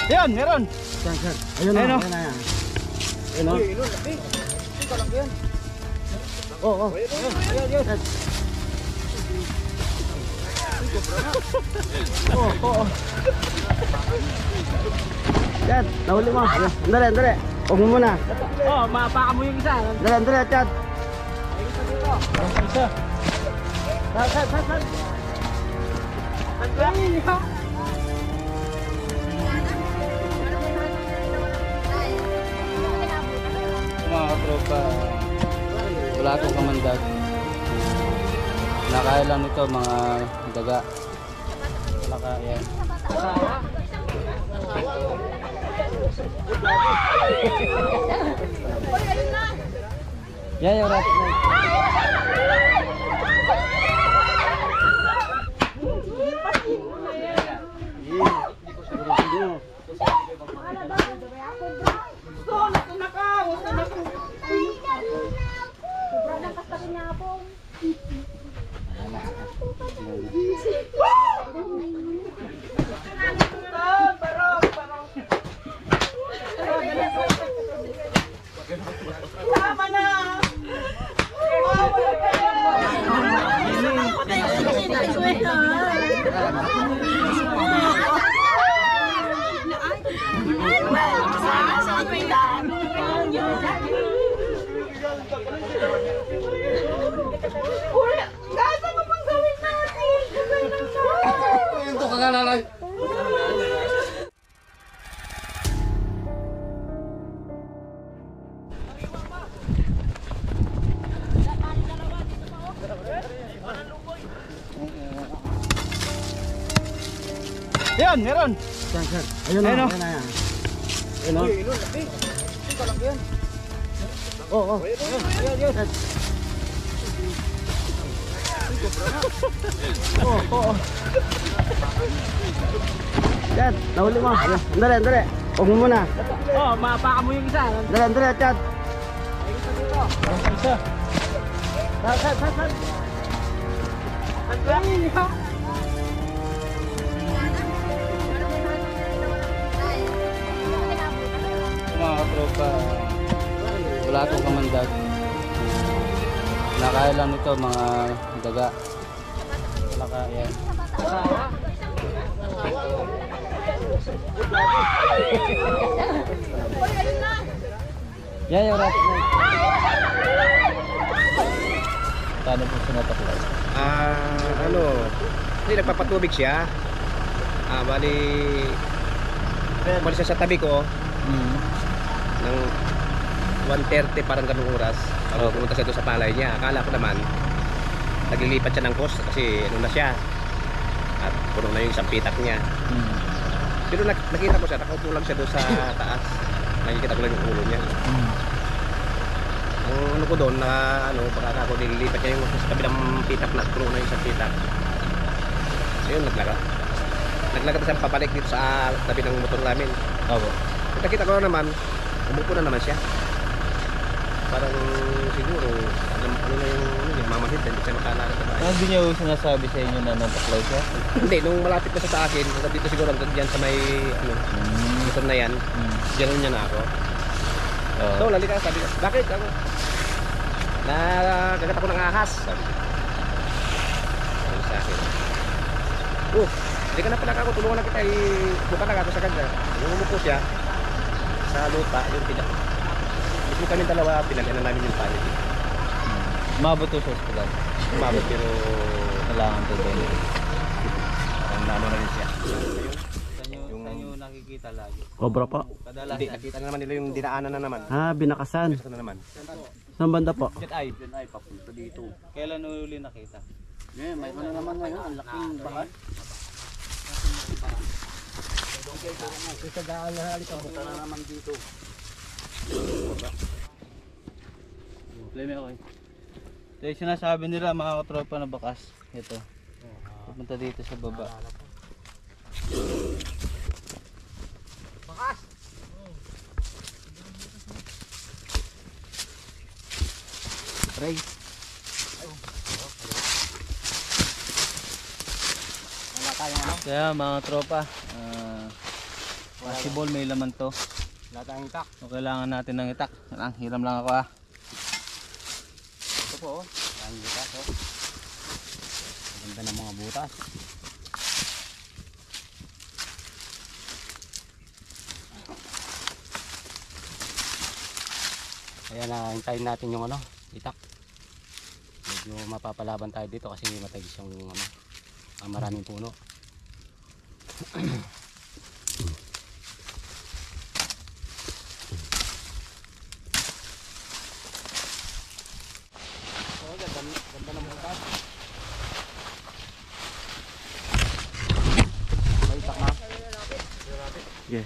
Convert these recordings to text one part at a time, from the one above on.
Yan, meron. Sir. Ayun na. Ayun na. Ayun o. Ito lang yan. Oo. Yan. Oo. Chad, nahuli mo. Andali. Huwag mo muna. Mapaka mo yung isa. Andali, Chad. Isa dito. Isa. Saan. Mga katropa, wala akong kamandag. Nakaya lang nito mga daga. Nakaya. Yan yung rat. Yan, meron. Sir. Ayun na. Ayun o. Ito lang yan. Oo. Yan. Oo. Chad, nahuli mo. Andali. Huwag mo muna. Mapaka mo yung isa. Andali, Chad. Isa dito. Isa. Saan. Mga katropa, wala akong kamandag. Nakaya lang nito mga daga. Nakaya. Yan yung rat. Paano po sinataklay? Hindi nagpapatubig siya. Bali siya sa tabi ko ng 1:30 parang ganung oras. Pumunta siya doon sa palay niya. Akala ko naman naglilipat siya ng coast kasi ano na siya. At puno na yung isang pitak niya. Pero nakita ko siya, nakaupo lang siya doon sa taas. Nakikita ko lang yung ulo niya. Ang ano ko doon na pagkaka ko nililipat niya yung sa tabi ng pitak na puno na yung isang pitak. Ayun, naglakad siya pabalik dito sa tabi ng motor namin. Opo. Nakita ko naman, umupo na naman siya. Parang siguro, ano na yung mamahid, hindi siya makalala sa bahay. Hindi niyo sinasabi sa inyo na nataklay siya? Hindi, nung malapit na siya sa akin, dito siguro hanggang dyan sa may motor na yan, dyan niya na ako. So, lalika, sabi ko, bakit ako? Nagagat ako ng ahas. Sabi sa akin. Hindi ka na pala ako, tulungan na kita, buka na ako sa kanya. Nung umupo siya, sa lupa, yung pinak. Mismo kami dalawa, pinagyan na namin yung palit. Umabot to sa hospital? Umabot, pero kailangan to doon. parang nano na rin siya. Saan nyo nakikita lagi? Cobra po. Hindi, nakita na naman nila yung dinaanan na naman. Binakasan. Ito na naman. Saan banda po? Diyan ay papunta dito. Kailan uli nakita? May ano naman ngayon, ang laking bahan. Isagaan na halika na naman dito. Play me ako. Ito yung sinasabi nila mga katropa na bakas. Ito. Pupunta dito sa baba. Bakas! Ray. Kaya mga tropa, possible may laman to. Lahat ang itak. So kailangan natin ng itak. Lang, hiram lang ako ah. Ito po, oh. Ang butas, oh. Ganda ng mga butas. Ayan na, hintayin natin yung ano, itak. Medyo mapapalaban tayo dito kasi matagis yung ano, maraming puno. Ganda ng butas. May itak na. Yeah.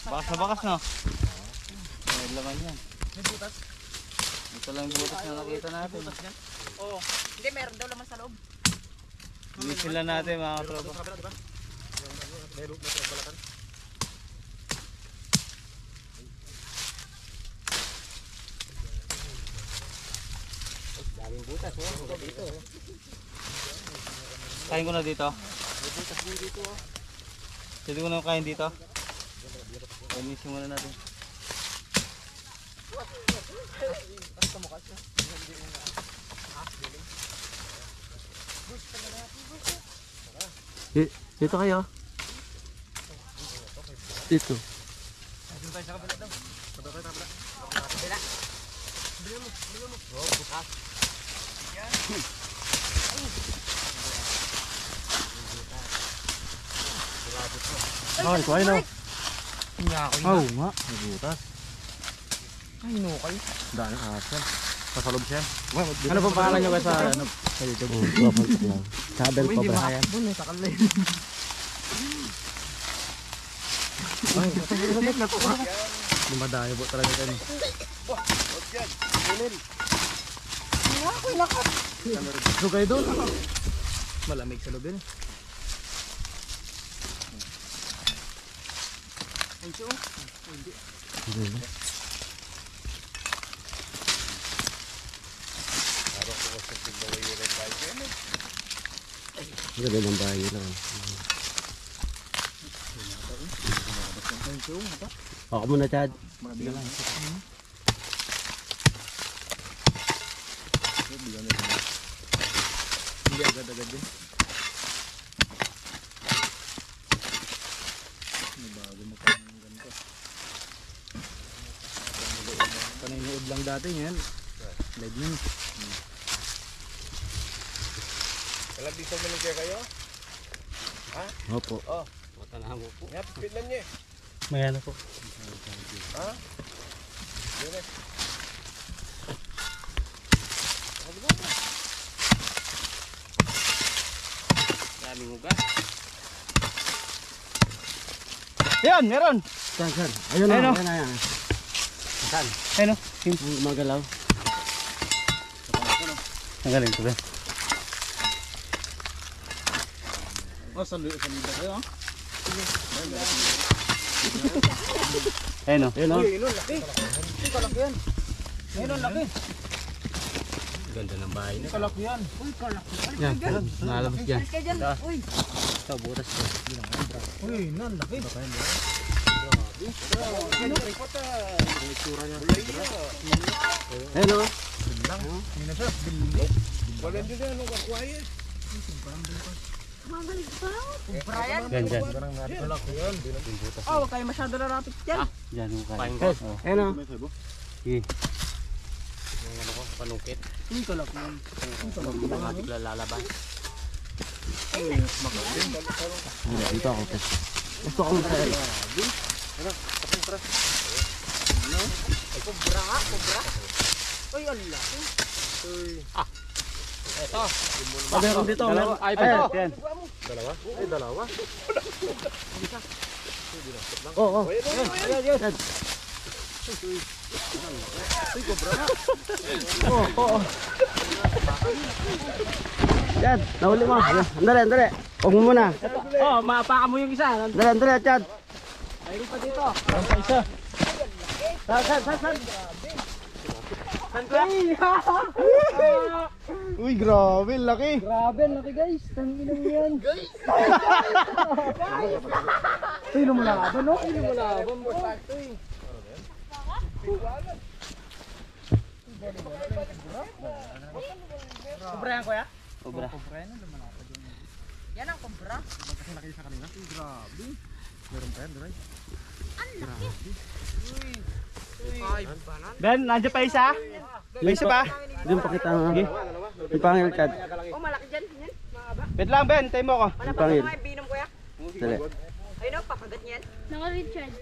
Bakas na bakas no? May laman yan. May butas? Ito lang yung butas na nakita natin. Oo. Hindi, meron daw laman sa loob. Bilisin lang natin mga katropa. Daming butas, oh. Dito, oh. Kain ko na dito. Butas din dito, oh. Pwede ko na kain dito. Kainisin muna natin. Dito kayo. Dito. Oh, ito ay no. Oh, nga. May butas. Ay, no, kayo. Daan ng aso. Sa loob siya. Ano pong pangalan nyo guys sa ano? Sa YouTube. Sabel pa ba? Doon, may takal na yun. Lumadayo po talaga yan. Sugay doon. Malamig sa loob yun. Ganda ng bahay lang. Ako muna, Chad. Hindi agad-agad din. Bago mo pa ng ganito. Paninood lang dati yan. Live yun. Kalabisang malagay kayo? Opo. Oh, matanahan mo po. Yan, pipit lang niya eh. May ano po. Ha? Yun eh. Daming ugas. Yan, meron! Saan? Ayun Ayun, na, oh. ayun na yan. Saan? Ayun o. Magalaw. Nagaling ko ba? Oh, sa lida kayo, ah. Ayun o. Ayun, oh. Uy, ilon, laki. Uy, kalaki yan. Ayun, laki. Ganda ng bahay na. Kalaki yan. Uy, kalaki. Yan, nalabas dyan. Alis ka dyan. Uy. Ito, butas ko. Uy, nan, laki. Ayun, oh. Wala din yan, ano, quiet. Magaling pa. Brian. Yan, dyan. Kalaki yan. Oh, huwag kayo masyado narapit dyan. Dyan mo kain. Pahin ko. Oh. Ayun, oh. Sige. Yung ano ko, panungkit. Uy, kalaki yan. Mga bigla lalabas. Dito ako. Gusto ko masaya. Kubra. Uy, ala. Ito. Meron dito. Dalawa. Ay, pa ito. Yan. Dalawa? Ay, dalawa. Oo, oo. Yan. Oo, oo. Chad, nahuli mo. Andali. Huwag mo muna. Oh, mapaka mo yung isa. Andali, Chad. Mayroon pa dito. Meron pa isa. Saan? Uy, grabe, laki. Grabe, laki guys. Tangin mo yan. Guys. Sino mo laban, no? Hindi mo laban mo. Kubra yan kuya? Cobra. Yan ang kubra. Ben, nandiyan pa isa? May isa pa? Diyan pa kita nga. May pangilkad. Oh, malaki dyan. Yan, mahaba. Wait lang, Ben. Tayo mo ko. Wala pa Pangil. mga binom kuya. Dali. Ayun o, pakagat niyan. Naka Richard.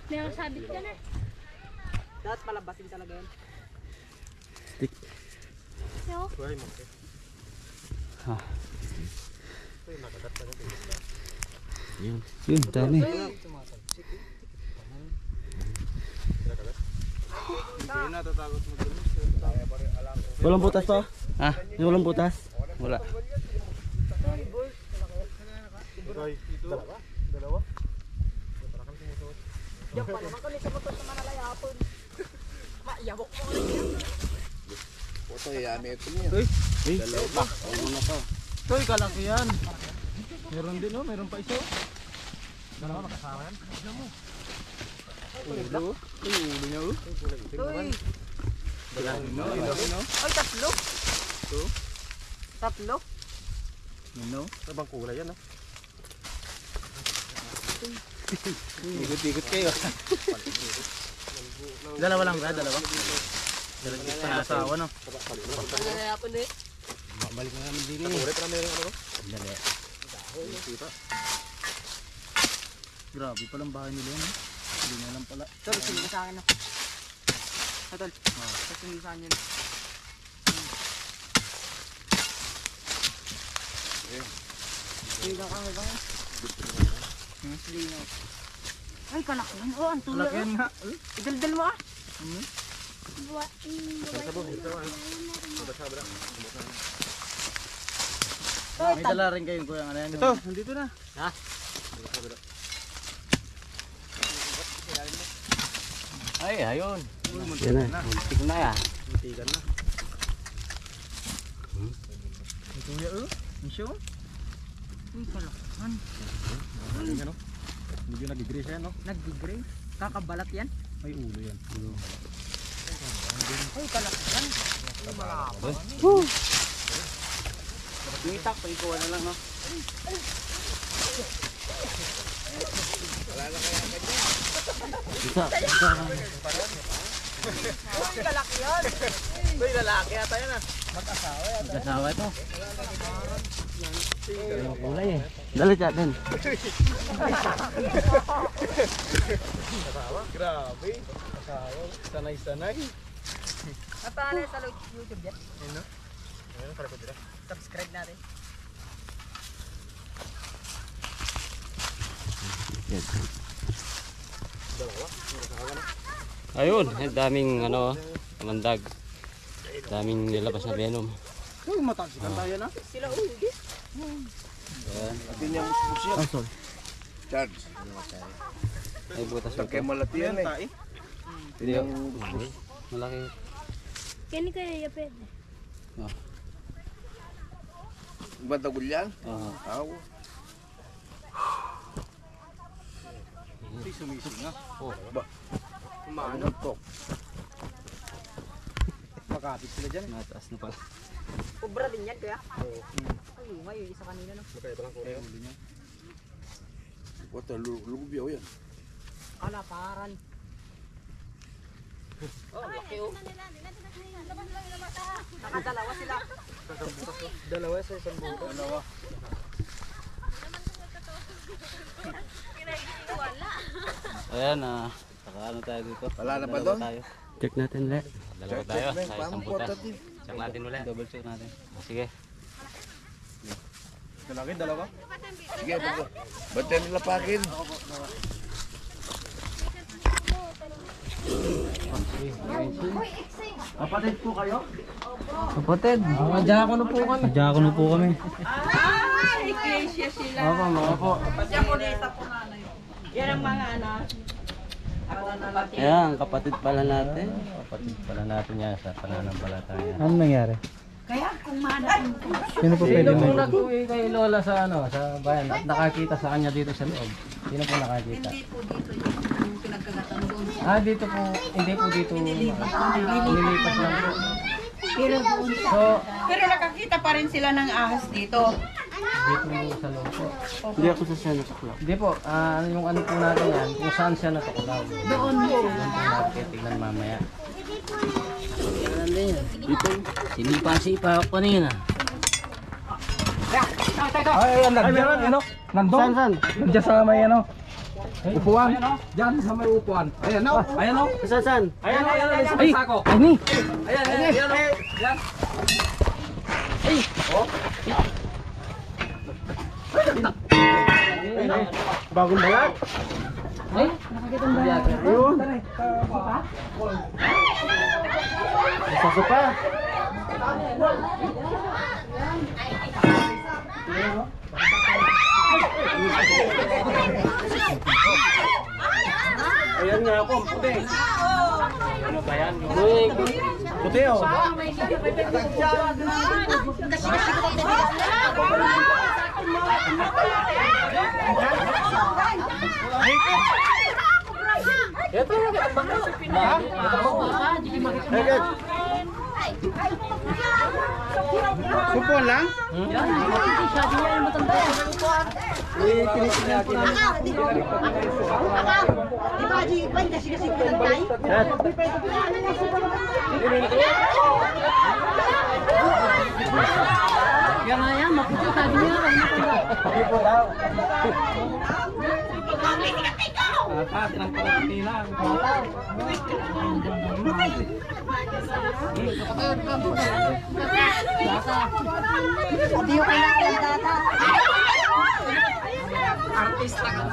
May sabit ka na. Dapat palabasin talaga yan. Stick. Yo. Yun, dami. Walang butas to? Ha? Walang butas? Wala. Yan pa naman kung sa motor sa Manalayapon. Maiyabok mo. Uy, kalaki yan. Meron din, no? Meron pa isa. Dalawa makasama yan. Ulo. Ulo niya, oh. Uy. Ay, tatlo. Tatlo. Mino. Sabang kulay yan, no? Ikot-ikot kayo. Dalawa lang ba? Dalawa? Dalagit pa na asawa, no? Manalayapon eh. Balik na namin din eh. Dali. Grabe palang bahay nila yan, no? Hindi na lang pala. Tol, sino sa akin na? Tol, sino sa akin yan? Ligaw ka nga ba? Ligaw. Ay, kalak yan. Oh, ang tuloy. Laki yan nga. Idaldal mo ah. May dala rin kayong kuya. Ano yan? Ito, nandito na. Ay, ayun. Yan na. Muntik na ya. Muntikan na. Ito ya, oh. Ang show. Uy, kalakan. Ano, no? Medyo nag-grease yan, no? Nag-degrade. Kakabalat yan. Ay, ulo yan. Ulo. Uy, kalakan. Uy, malapad. Tumitak, pagkuha na lang, no? Isa. Uy, kalak yan. Uy, lalaki yata yan, ah. Magkasawa ito. Kulay eh. Dali dyan, Ben. Grabe. Asawa. Sanay-sanay. At paano sa YouTube yan? Ano? Ayun, para ko dira. Subscribe natin. Ayun, daming ano, kamandag. Daming nilabas na venom. Uy, mataksikan tayo na. Sila hindi. Ah, sorry. Ay, butas pa. Yan, tae. Hindi yung malaki. Kani kaya yapet. Batagulyan? Oo. Aw. Uy, sumisinga. Ano to? Makapit sila dyan. Mataas na pala. Kubra din yan kuya. Ay, ngayon isa kanina no. Wata lugubiyaw yan. Kalaparan. Oh, laki oh. Nakadalawa sila. Dalawa sa isang buko. Dalawa. Ayan, saka ano tayo dito? Wala na ba Dalawa doon? tayo. Check natin ulit. Dalawa tayo sa isang butas. Check natin ulit. Double check natin. Sige. Lalaki, dalawa. Sige, ba't yan nilapakin? Kapatid po kayo? Kapatid. Madya ako na po kami. Madya na po kami. Ay, Iglesia sila. Opo, mga po. Diyan ko nita po nanay. Yan ang mga anak. Ayan, kapatid pala natin. Kapatid pala natin yan sa pananampalataya. Ano nangyari? Kaya kung mahanap mo. Sino po pwede Sino pong na? nag-uwi kay Lola sa sa bayan at nakakita sa kanya dito sa loob? Sino po nakakita? Hindi po dito yung pinagkagatan doon. Dito po, hindi po dito. Nilipas lang po. Pero doon sa... So, Pero nakakita pa rin sila ng ahas dito. dito po sa loob po. Hindi ako sa seno sa club. Hindi po, yung ano po natin yan, kung saan siya natuklaw. Doon po. Doon po natin tignan mamaya. Sinipa-sipa ako kanina. Ay, nandiyan, ano? Nandun? Saan? Nandiyan sa may ano? Upuan. Diyan sa may upuan. Ayan o. Ayan o. Saan? Ayan o. Ayan o. Ay, sako. Ay, ni. Ayan, ayan, ayan o. Ayan. Bagong balat. Ayun. Isa pa. Ayan nga ako, puti. Ano ba yan? Puti o. Supon lang? Hindi yung kailangan data. Artista ka.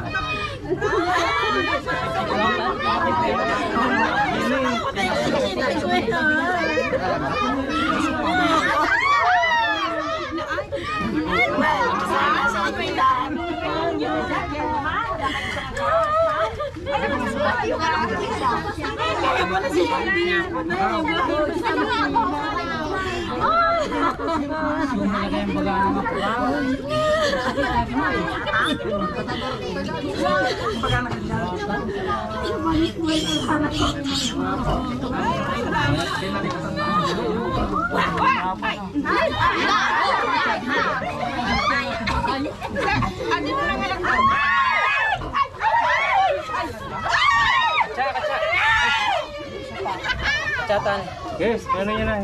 Chatan. Guys, ano yan na?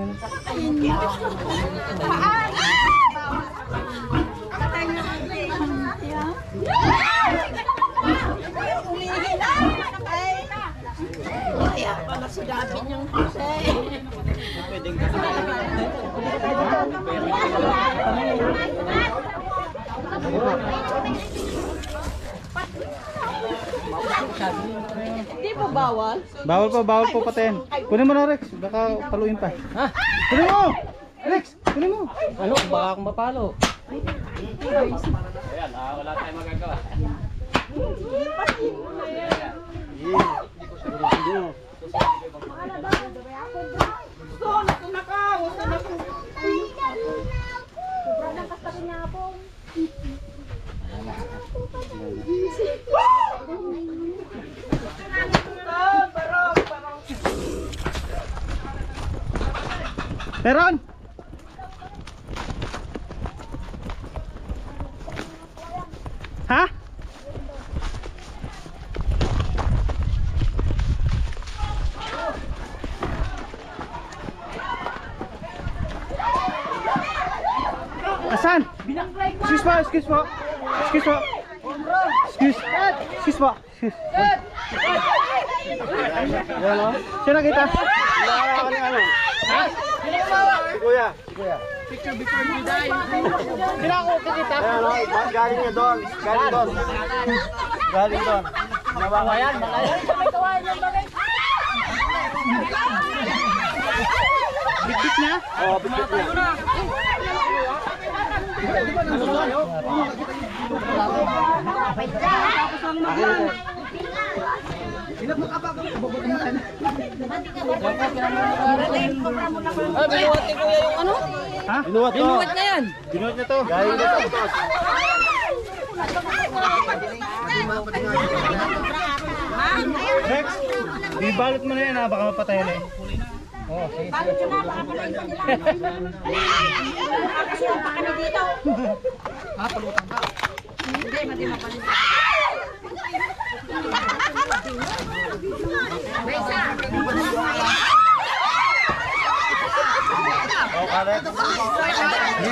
Kaya pala si Dabi niyang Hindi po bawal? Bawal po paten. Kunin mo na Rex, baka paluin pa. Ha? Kunin mo! Rex, kunin mo! Ano? Baka akong mapalo. Meron! Ha? Asan? Excuse po, excuse po. Excuse po. Excuse po. Yan o. Sino nakita? Ano? Ha? Si Kuya. Sino ako kakita? Ayan o, galing niya doon. Galing doon. Malayan. Bit na? Oo, bit na. Akin Binuwat ko yung ano? Ha? Binuwat to. Binuwat na yan. Binuwat na to. Gaya na to. Rex, ibalot mo na yan ha, baka mapatay na eh. Oh, karet. Hindi,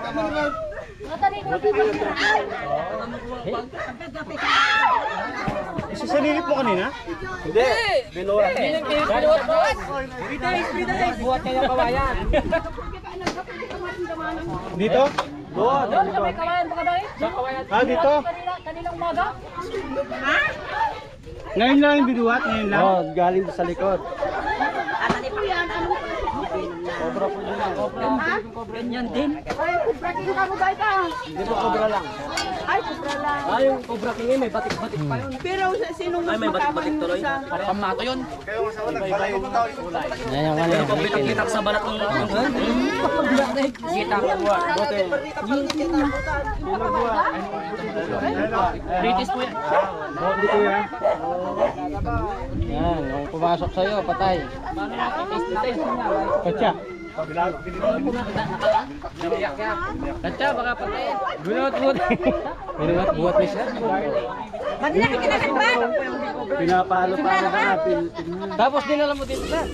ano na. Isasalilip mo kanina? Hindi. Binuwat. Binuwat mo. Buhat niya yung kawayan. Dito? Doon sa may kawayan baka dahil? Sa kawayan. Ah, dito? Kanilang umaga? Ngayon lang yung binuwat, ngayon lang? Oh, galing sa likod. Ganyan din. Ay, kubra king kamo ba ito? Hindi po, cobra lang. Ay, kubra lang. Ah, yung Cobra King may batik-batik pa yun. Pero sinong mas makaman mo sa... Pamato yun. Iba yung kulay. Pero pag bitak sa balat ng Gitak. British po yan. Dito yan. Yan, kung pumasok sa'yo, patay. Katsa. Katsa, baka patay. Binuwat buhat mo siya. Madila ka kinakit ba? Pinapalo pa natin. Tapos dinala mo dito na.